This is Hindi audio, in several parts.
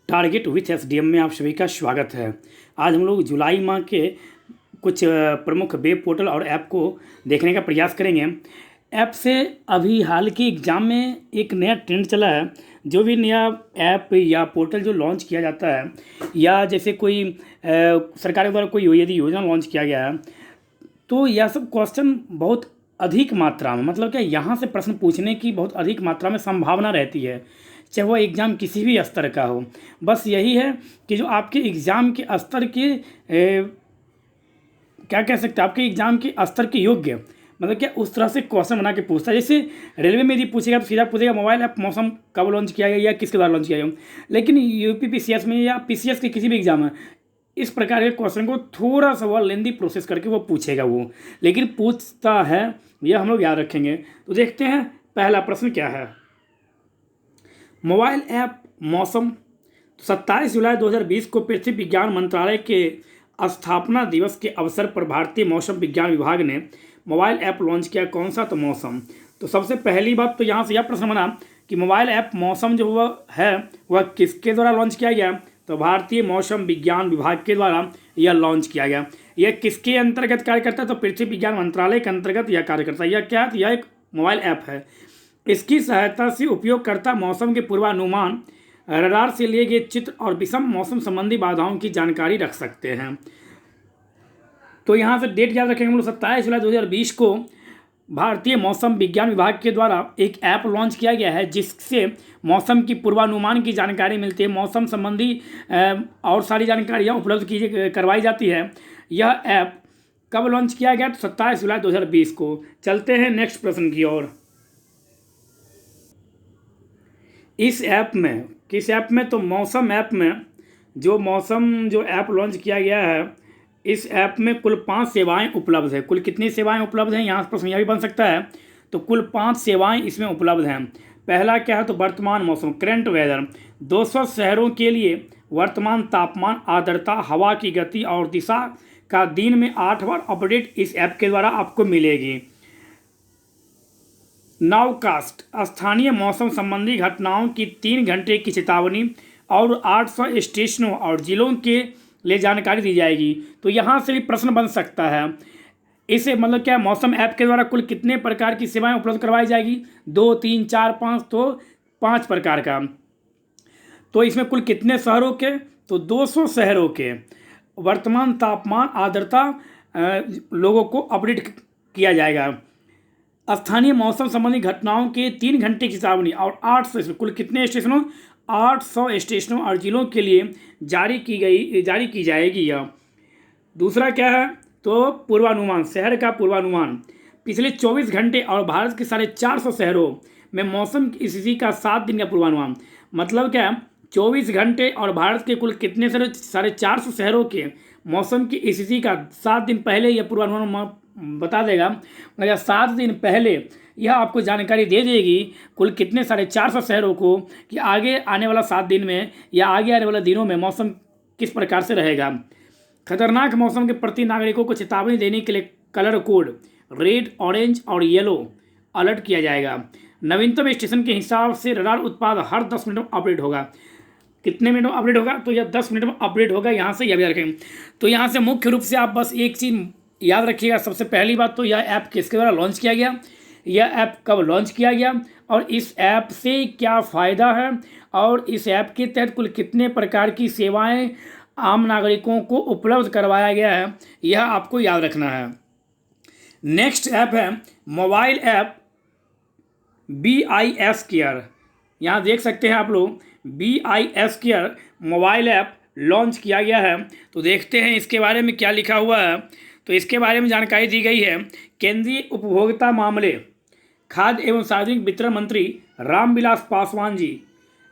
टारगेट विथ एसडीएम में आप सभी का स्वागत है। आज हम लोग जुलाई माह के कुछ प्रमुख वेब पोर्टल और ऐप को देखने का प्रयास करेंगे। ऐप से अभी हाल के एग्ज़ाम में एक नया ट्रेंड चला है। जो भी नया ऐप या पोर्टल जो लॉन्च किया जाता है या जैसे कोई सरकार के द्वारा कोई यदि योजना लॉन्च किया गया है तो यह सब क्वेश्चन बहुत अधिक मात्रा में, मतलब क्या यहाँ से प्रश्न पूछने की बहुत अधिक मात्रा में संभावना रहती है, चाहे वह एग्ज़ाम किसी भी स्तर का हो। बस यही है कि जो आपके एग्ज़ाम के स्तर के क्या कह सकते हैं, आपके एग्ज़ाम के स्तर के योग्य, मतलब क्या उस तरह से क्वेश्चन बना के पूछता है। जैसे रेलवे में यदि पूछेगा तो सीधा पूछेगा मोबाइल ऐप मौसम कब लॉन्च किया गया या किसके द्वारा लॉन्च किया गया। लेकिन यूपीपीसीएस में या पीसीएस के किसी भी एग्ज़ाम में इस प्रकार के क्वेश्चन को थोड़ा सा वह लेंदी प्रोसेस करके वो पूछेगा वो, लेकिन पूछता है, यह हम लोग याद रखेंगे। तो देखते हैं पहला प्रश्न क्या है। मोबाइल ऐप मौसम 27 जुलाई 2020 को पृथ्वी विज्ञान मंत्रालय के स्थापना दिवस के अवसर पर भारतीय मौसम विज्ञान विभाग ने मोबाइल ऐप लॉन्च किया। कौन सा? तो मौसम। तो सबसे पहली बात तो यहाँ से यह प्रश्न बना कि मोबाइल ऐप मौसम जो वह है वह किसके द्वारा लॉन्च किया गया? तो भारतीय मौसम विज्ञान विभाग के द्वारा यह लॉन्च किया गया। यह किसके अंतर्गत कार्य करता है? तो पृथ्वी विज्ञान मंत्रालय के अंतर्गत यह कार्य करता है। यह क्या है? तो यह एक मोबाइल ऐप है। इसकी सहायता से उपयोगकर्ता मौसम के पूर्वानुमान, रडार से लिए गए चित्र और विषम मौसम संबंधी बाधाओं की जानकारी रख सकते हैं। तो यहाँ से डेट याद रखेंगे हम लोग। 27 जुलाई 2020 को भारतीय मौसम विज्ञान विभाग के द्वारा एक ऐप लॉन्च किया गया है जिससे मौसम की पूर्वानुमान की जानकारी मिलती है, मौसम संबंधी और सारी जानकारियाँ उपलब्ध करवाई जाती है। यह ऐप कब लॉन्च किया गया? तो 27 जुलाई 2020 को। चलते हैं नेक्स्ट प्रश्न की ओर। इस ऐप में, किस ऐप में? तो मौसम ऐप में जो ऐप लॉन्च किया गया है, इस ऐप में कुल 5 सेवाएं उपलब्ध है। कुल कितनी सेवाएं उपलब्ध हैं? यहाँ प्रश्न यह भी बन सकता है। तो कुल 5 सेवाएं इसमें उपलब्ध हैं। पहला क्या है? तो वर्तमान मौसम, करंट वेदर। 200 शहरों के लिए वर्तमान तापमान, आर्द्रता, हवा की गति और दिशा का दिन में 8 बार अपडेट इस ऐप के द्वारा आपको मिलेगी। नाउकास्ट, स्थानीय मौसम संबंधी घटनाओं की 3 घंटे की चेतावनी और 800 स्टेशनों और जिलों के लिए जानकारी दी जाएगी। तो यहाँ से भी प्रश्न बन सकता है। इसे मतलब क्या, मौसम ऐप के द्वारा कुल कितने प्रकार की सेवाएं उपलब्ध करवाई जाएगी? 2, 3, 4, 5, तो 5 प्रकार का। तो इसमें कुल कितने शहरों के? तो 200 शहरों के वर्तमान तापमान, आर्द्रता लोगों को अपडेट किया जाएगा। स्थानीय मौसम संबंधी घटनाओं के 3 घंटे की चेतावनी और 800, कुल कितने स्टेशनों? 800 स्टेशनों और जिलों के लिए जारी की जाएगी। यह दूसरा क्या है? तो पूर्वानुमान, शहर का पूर्वानुमान। पिछले 24 घंटे और भारत के 450 शहरों में मौसम की स्थिति का 7 दिन का पूर्वानुमान। मतलब क्या? 24 घंटे और भारत के कुल कितने 450 शहरों के मौसम की स्थिति का 7 दिन पहले यह पूर्वानुमान बता देगा। या 7 दिन पहले यह आपको जानकारी दे देगी कुल कितने 450 शहरों को कि आगे आने वाला 7 दिन में या आगे आने वाले दिनों में मौसम किस प्रकार से रहेगा। खतरनाक मौसम के प्रति नागरिकों को चेतावनी देने के लिए कलर कोड रेड, ऑरेंज और येलो अलर्ट किया जाएगा। नवीनतम स्टेशन के हिसाब से रडार उत्पाद हर 10 मिनट में अपडेट होगा। कितने मिनट में अपडेट होगा? तो यह 10 मिनट में अपडेट होगा। यहाँ से यह भी रखेंगे। तो यहाँ से मुख्य रूप से आप बस एक चीज़ याद रखिएगा। सबसे पहली बात तो यह ऐप किसके द्वारा लॉन्च किया गया, यह ऐप कब लॉन्च किया गया और इस ऐप से क्या फ़ायदा है और इस ऐप के तहत कुल कितने प्रकार की सेवाएं आम नागरिकों को उपलब्ध करवाया गया है, यह आपको याद रखना है। नेक्स्ट ऐप है मोबाइल ऐप BIS केयर। यहाँ देख सकते हैं आप लोग, BIS care mobile app launch किया गया है। तो देखते हैं इसके बारे में क्या लिखा हुआ है। तो इसके बारे में जानकारी दी गई है। केंद्रीय उपभोक्ता मामले, खाद्य एवं सार्वजनिक वितरण मंत्री रामविलास पासवान जी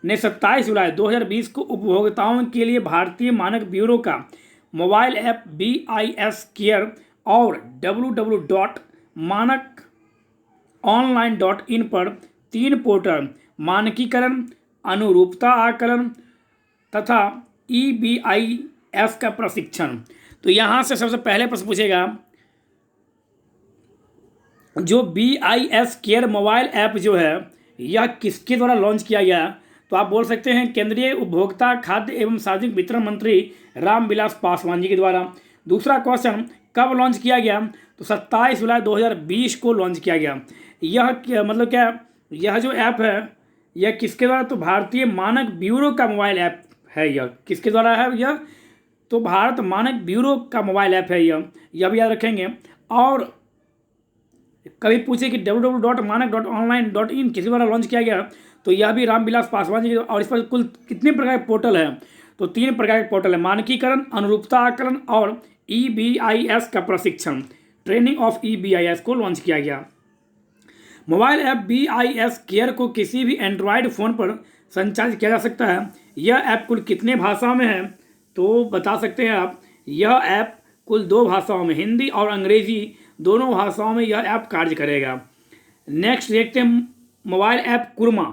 ने 27 जुलाई 2020 को उपभोक्ताओं के लिए भारतीय मानक ब्यूरो का मोबाइल ऐप BIS केयर और www.manakonline.in पर 3 पोर्टल मानकीकरण, अनुरूपता आकलन तथा EBIS का प्रशिक्षण। तो यहाँ से सबसे पहले प्रश्न पूछेगा, जो BIS केयर मोबाइल ऐप जो है यह किसके द्वारा लॉन्च किया गया? तो आप बोल सकते हैं केंद्रीय उपभोक्ता खाद्य एवं सार्वजनिक वितरण मंत्री रामविलास पासवान जी के द्वारा। दूसरा क्वेश्चन, कब लॉन्च किया गया? तो 27 जुलाई 2020 को लॉन्च किया गया। मतलब क्या, यह जो ऐप है यह किसके द्वारा? तो भारतीय मानक ब्यूरो का मोबाइल ऐप है। यह किसके द्वारा है? यह तो भारत मानक ब्यूरो का मोबाइल ऐप है। यह भी याद रखेंगे। और कभी पूछे कि www.manak.online.in किसी द्वारा लॉन्च किया गया, तो यह भी रामविलास पासवान जी। और इस पर कुल कितने प्रकार के पोर्टल हैं? तो 3 प्रकार के पोर्टल है, मानकीकरण, अनुरूपता आकलन और EBIS का प्रशिक्षण, ट्रेनिंग ऑफ EBIS को लॉन्च किया गया। मोबाइल ऐप BIS केयर को किसी भी एंड्रॉयड फ़ोन पर संचालित किया जा सकता है। यह ऐप कुल कितने भाषाओं में है? तो बता सकते हैं आप, यह ऐप कुल 2 भाषाओं में, हिंदी और अंग्रेजी दोनों भाषाओं में यह ऐप कार्य करेगा। नेक्स्ट देखते हैं mobile app Kurma.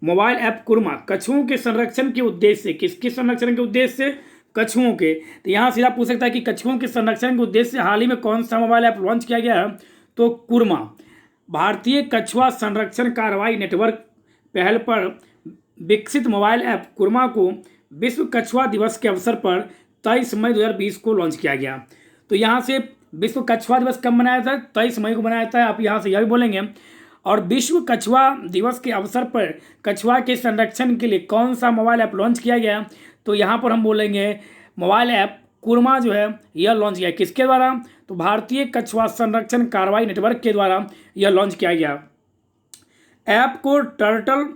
Mobile app Kurma कछुओं के संरक्षण के उद्देश्य से, किसके संरक्षण के उद्देश्य से? कछुओं के। तो यहाँ सीधा पूछ सकता है कि कछुओं के संरक्षण के उद्देश्य से हाल ही में कौन सा मोबाइल ऐप लॉन्च किया गया है? तो कुरमा। भारतीय कछुआ संरक्षण कार्रवाई नेटवर्क पहल पर विकसित मोबाइल ऐप कुरमा को विश्व कछुआ दिवस के अवसर पर 23 मई 2020 को लॉन्च किया गया। तो यहाँ से विश्व कछुआ दिवस कब मनाया जाता है? 23 मई को मनाया जाता है। आप यहाँ से यह भी बोलेंगे। और विश्व कछुआ दिवस के अवसर पर कछुआ के संरक्षण के लिए कौन सा मोबाइल ऐप लॉन्च किया गया? तो यहाँ पर हम बोलेंगे मोबाइल ऐप कुरमा जो है यह लॉन्च किया। किसके द्वारा? तो भारतीय कछुआ संरक्षण कार्रवाई नेटवर्क के द्वारा यह लॉन्च किया गया। ऐप को टर्टल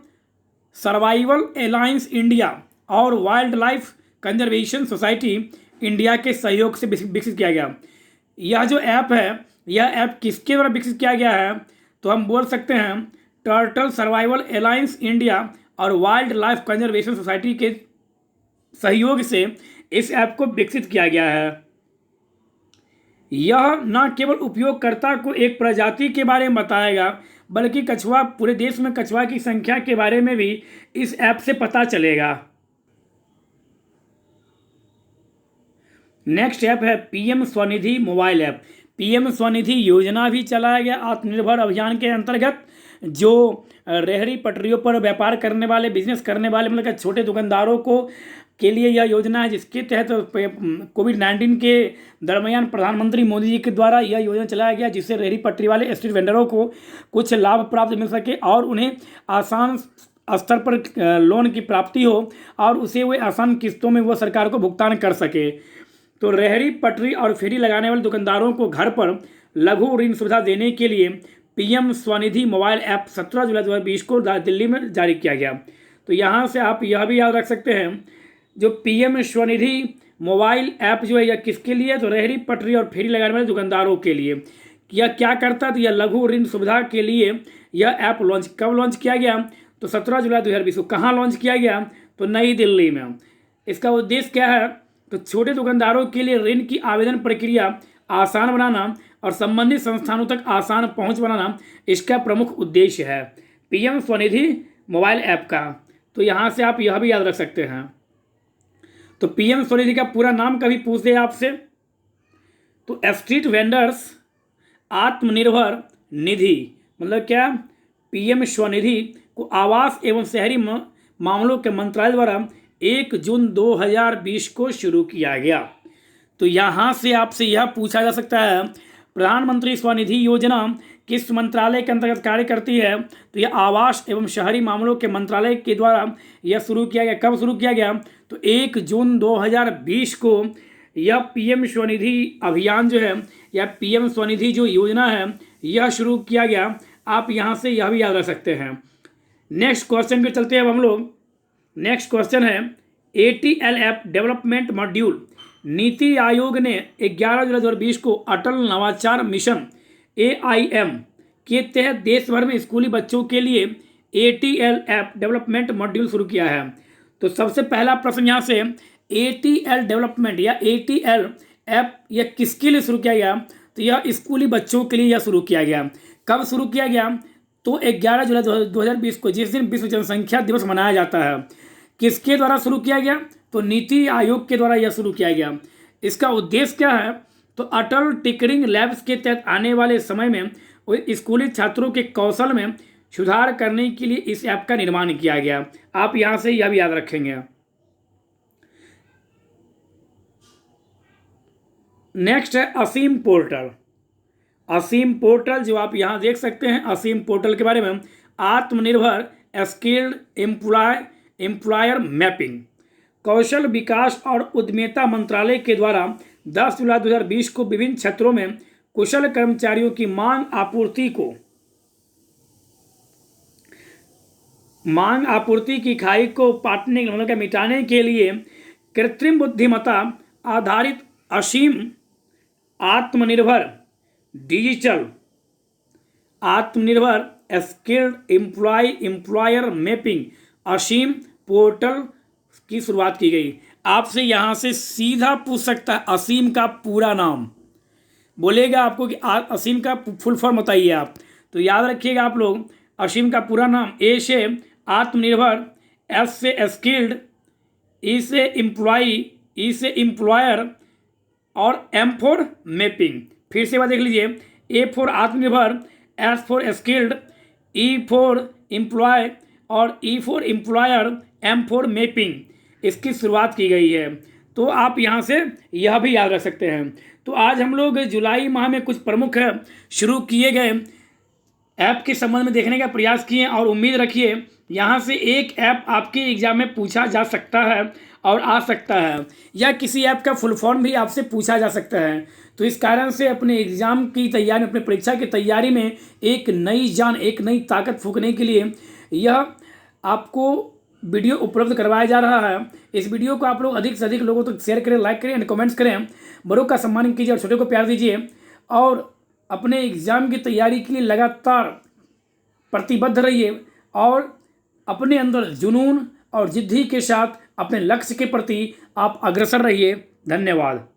सर्वाइवल अलायंस इंडिया और wild life conservation society India के सहयोग से विकसित किया गया। यह जो ऐप है, यह ऐप किसके द्वारा विकसित किया गया है? तो हम बोल सकते हैं टर्टल सर्वाइवल अलायंस इंडिया और वाइल्ड लाइफ कंजर्वेशन सोसाइटी के सहयोग से इस ऐप को विकसित किया गया है। यह न केवल उपयोगकर्ता को एक प्रजाति के बारे में बताएगा, बल्कि कछुआ, पूरे देश में कछुआ की संख्या के बारे में भी इस ऐप से पता चलेगा। नेक्स्ट ऐप है PM Svanidhi mobile app. PM Svanidhi योजना भी चलाया गया आत्मनिर्भर अभियान के अंतर्गत। जो रेहड़ी पटरियों पर व्यापार करने वाले, बिजनेस करने वाले, मतलब कि छोटे दुकानदारों को के लिए यह योजना है, जिसके तहत कोविड-19 के दरमियान प्रधानमंत्री मोदी जी के द्वारा यह योजना चलाया गया, जिससे रेहड़ी पटरी वाले स्ट्रीट वेंडरों को कुछ लाभ प्राप्त मिल सके और उन्हें आसान स्तर पर लोन की प्राप्ति हो और उसे वे आसान किस्तों में वो सरकार को भुगतान कर सके। तो रेहड़ी पटरी और फेरी लगाने वाले दुकानदारों को घर पर लघु ऋण सुविधा देने के लिए PM स्वनिधि मोबाइल ऐप 17 जुलाई 2020 को दिल्ली में जारी किया गया। तो यहाँ से आप यह भी याद रख सकते हैं, जो PM स्वनिधि मोबाइल ऐप जो है यह किसके लिए? तो रेहड़ी पटरी और फेरी लगाने वाले दुकानदारों के लिए। यह क्या करता है? तो यह लघु ऋण सुविधा के लिए यह ऐप कब लॉन्च किया गया? तो 17 जुलाई 2020 को। कहाँ लॉन्च किया गया? तो नई दिल्ली में। इसका उद्देश्य क्या है? तो छोटे दुकानदारों के लिए ऋण की आवेदन प्रक्रिया आसान बनाना और संबंधित संस्थानों तक आसान पहुंच बनाना इसका प्रमुख उद्देश्य है PM स्वनिधि मोबाइल ऐप का। तो यहाँ से आप यह भी याद रख सकते हैं। तो PM स्वनिधि का पूरा नाम कभी पूछ दे आपसे, तो स्ट्रीट वेंडर्स आत्मनिर्भर निधि, मतलब क्या? PM स्वनिधि को आवास एवं शहरी मामलों के मंत्रालय द्वारा 1 जून 2020 को शुरू किया गया। तो यहाँ से आपसे यह पूछा जा सकता है, प्रधानमंत्री स्वनिधि योजना किस मंत्रालय के अंतर्गत कार्य करती है? तो यह आवास एवं शहरी मामलों के मंत्रालय के द्वारा यह शुरू किया गया। कब शुरू किया गया? तो 1 जून 2020 को यह PM स्वनिधि अभियान जो है या PM स्वनिधि जो योजना है यह शुरू किया गया। आप यहाँ से यह भी याद रख सकते हैं। नेक्स्ट क्वेश्चन पे चलते हैं अब हम लोग। नेक्स्ट क्वेश्चन है ATL app development module. NITI Aayog ने 11 जुलाई 2020 को अटल नवाचार मिशन AIM के तहत देश भर में स्कूली बच्चों के लिए ATL ऐप डेवलपमेंट मॉड्यूल शुरू किया है। तो सबसे पहला प्रश्न यहाँ से, ATL डेवलपमेंट या ATL ऐप यह किसके लिए शुरू किया गया? तो यह स्कूली बच्चों के लिए यह शुरू किया गया। कब शुरू किया गया? तो 11 जुलाई 2020 को, जिस दिन विश्व जनसंख्या दिवस मनाया जाता है। किसके द्वारा शुरू किया गया? तो नीति आयोग के द्वारा यह शुरू किया गया। इसका उद्देश्य क्या है? तो अटल टिंकरिंग लैब्स के तहत आने वाले समय में स्कूली छात्रों के कौशल में सुधार करने के लिए इस ऐप का निर्माण किया गया। आप यहाँ से यह भी याद रखेंगे। नेक्स्ट है असीम पोर्टल। असीम पोर्टल जो आप यहाँ देख सकते हैं, असीम पोर्टल के बारे में, आत्मनिर्भर स्किल्ड एम्प्लॉयर मैपिंग, कौशल विकास और उद्यमिता मंत्रालय के द्वारा 10 जुलाई 2020 को विभिन्न क्षेत्रों में कुशल कर्मचारियों की मांग आपूर्ति की खाई को पाटने मतलब के मिटाने के लिए कृत्रिम बुद्धिमत्ता आधारित असीम आत्मनिर्भर डिजिटल आत्मनिर्भर स्किल्ड एम्प्लॉयर मैपिंग असीम पोर्टल की शुरुआत की गई। आपसे यहाँ से सीधा पूछ सकता है असीम का पूरा नाम, बोलेगा आपको कि असीम का फुल फॉर्म बताइए आप, तो याद रखिएगा आप लोग, असीम का पूरा नाम, ए से आत्मनिर्भर, एस से स्किल्ड, ई से एम्प्लॉई, ई से एम्प्लॉयर और एम फॉर मैपिंग। फिर से बात देख लीजिए, A for Aatmanirbhar, S for skilled, E for employ और E for employer, M for mapping, इसकी शुरुआत की गई है। तो आप यहाँ से यह भी याद रख सकते हैं। तो आज हम लोग जुलाई माह में कुछ प्रमुख शुरू किए गए ऐप के संबंध में देखने का प्रयास किए और उम्मीद रखिए यहाँ से एक ऐप आपके एग्जाम में पूछा जा सकता है और आ सकता है, या किसी ऐप का फुल फॉर्म भी आपसे पूछा जा सकता है। तो इस कारण से अपने एग्ज़ाम की तैयारी, अपने परीक्षा की तैयारी में एक नई जान, एक नई ताकत फूंकने के लिए यह आपको वीडियो उपलब्ध करवाया जा रहा है। इस वीडियो को आप लोग अधिक से अधिक लोगों तक शेयर करें, लाइक करें एंड कमेंट्स करें। बड़ों का सम्मान कीजिए और छोटे को प्यार दीजिए और अपने एग्ज़ाम की तैयारी के लिए लगातार प्रतिबद्ध रहिए और अपने अंदर जुनून और जिद्दी के साथ अपने लक्ष्य के प्रति आप अग्रसर रहिए। धन्यवाद।